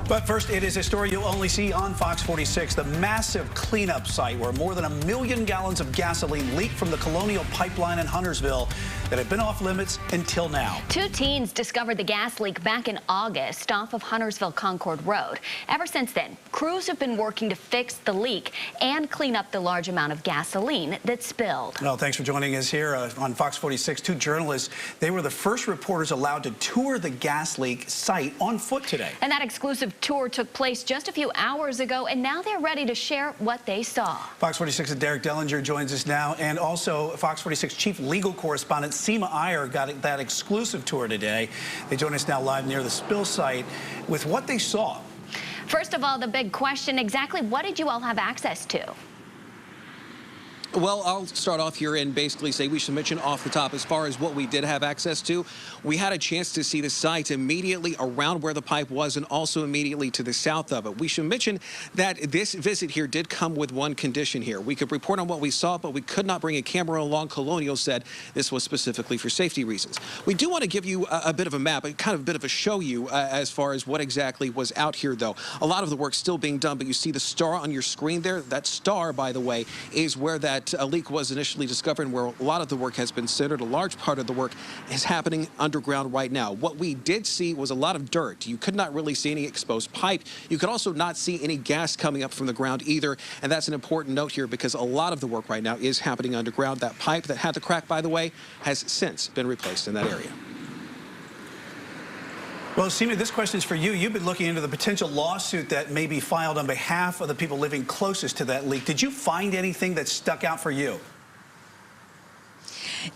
But first, it is a story you'll only see on Fox 46, the massive cleanup site where more than 1 million gallons of gasoline leaked from the Colonial Pipeline in Huntersville that had been off limits until now. Two teens discovered the gas leak back in August off of Huntersville Concord Road. Ever since then, crews have been working to fix the leak and clean up the large amount of gasoline that spilled. Well, thanks for joining us here on Fox 46. Two journalists, they were the first reporters allowed to tour the gas leak site on foot today. And that exclusive tour took place just a few hours ago, and now they're ready to share what they saw. Fox 46's Derek Dellinger joins us now, and also Fox 46 chief legal correspondent Seema Iyer got that exclusive tour today. They join us now live near the spill site with what they saw. First of all, the big question, exactly what did you all have access to? Well, I'll start off here and basically say we should mention off the top as far as what we did have access to. We had a chance to see the site immediately around where the pipe was and also immediately to the south of it. We should mention that this visit here did come with one condition here. We could report on what we saw, but we could not bring a camera along. Colonial said this was specifically for safety reasons. We do want to give you a bit of a map, kind of a bit of a show you as far as what exactly was out here, though. A lot of the work's still being done, but you see the star on your screen there. That star, by the way, is where that a leak was initially discovered and where a lot of the work has been centered. A large part of the work is happening underground right now. What we did see was a lot of dirt. You could not really see any exposed pipe. You could also not see any gas coming up from the ground either, and that's an important note here because a lot of the work right now is happening underground. That pipe that had the crack, by the way, has since been replaced in that area. Well, Seema, this question is for you. You've been looking into the potential lawsuit that may be filed on behalf of the people living closest to that leak. Did you find anything that stuck out for you?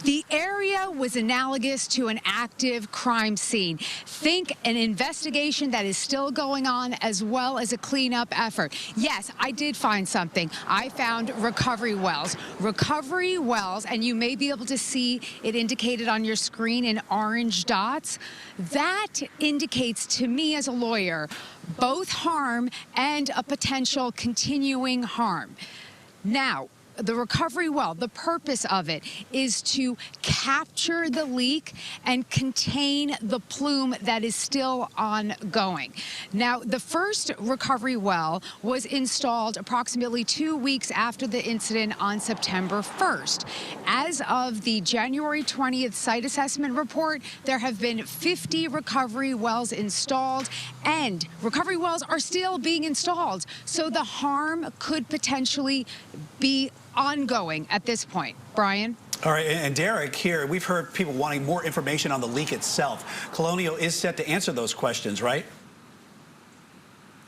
The area was analogous to an active crime scene. Think an investigation that is still going on as well as a cleanup effort. Yes, I did find something. I found recovery wells. Recovery wells, and you may be able to see it indicated on your screen in orange dots. That indicates to me as a lawyer both harm and a potential continuing harm. Now, the recovery well, the purpose of it is to capture the leak and contain the plume that is still ongoing. Now, the first recovery well was installed approximately 2 weeks after the incident on September 1st. As of the January 20th site assessment report, there have been 50 recovery wells installed, and recovery wells are still being installed. So the harm could potentially be ongoing at this point. Brian? All right, and Derek, here, we've heard people wanting more information on the leak itself. Colonial is set to answer those questions, right?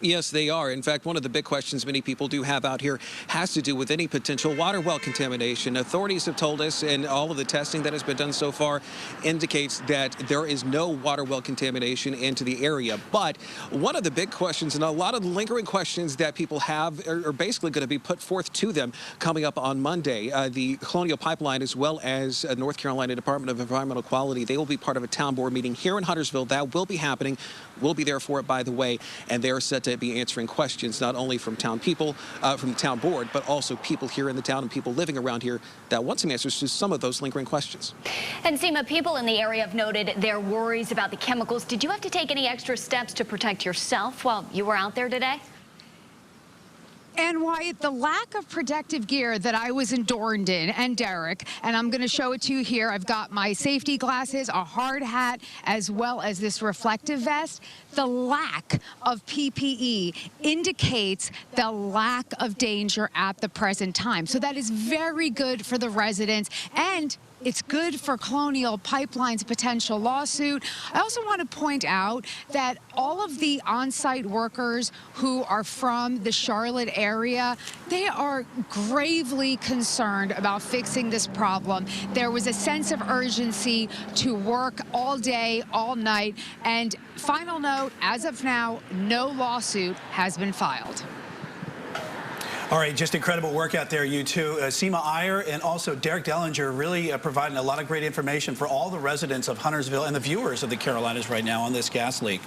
Yes, they are. In fact, one of the big questions many people do have out here has to do with any potential water well contamination. Authorities have told us, and all of the testing that has been done so far indicates that there is no water well contamination into the area. But one of the big questions and a lot of the lingering questions that people have are basically going to be put forth to them coming up on Monday. The Colonial Pipeline, as well as North Carolina Department of Environmental Quality, they will be part of a town board meeting here in Huntersville. That will be happening. We'll be there for it, by the way, and they are set to be answering questions not only from town people, from the town board, but also people here in the town and people living around here that want some answers to some of those lingering questions. And Seema, people in the area have noted their worries about the chemicals. Did you have to take any extra steps to protect yourself while you were out there today? And Wyatt, the lack of protective gear that I was adorned in, and Derek, and I'm going to show it to you here. I've got my safety glasses, a hard hat, as well as this reflective vest. The lack of PPE indicates the lack of danger at the present time. So that is very good for the residents, and it's good for Colonial Pipeline's potential lawsuit. I also want to point out that all of the on-site workers who are from the Charlotte area, they are gravely concerned about fixing this problem. There was a sense of urgency to work all day, all night. And final note, as of now, no lawsuit has been filed. All right, just incredible work out there, you two. Seema Iyer and also Derek Dellinger really providing a lot of great information for all the residents of Huntersville and the viewers of the Carolinas right now on this gas leak.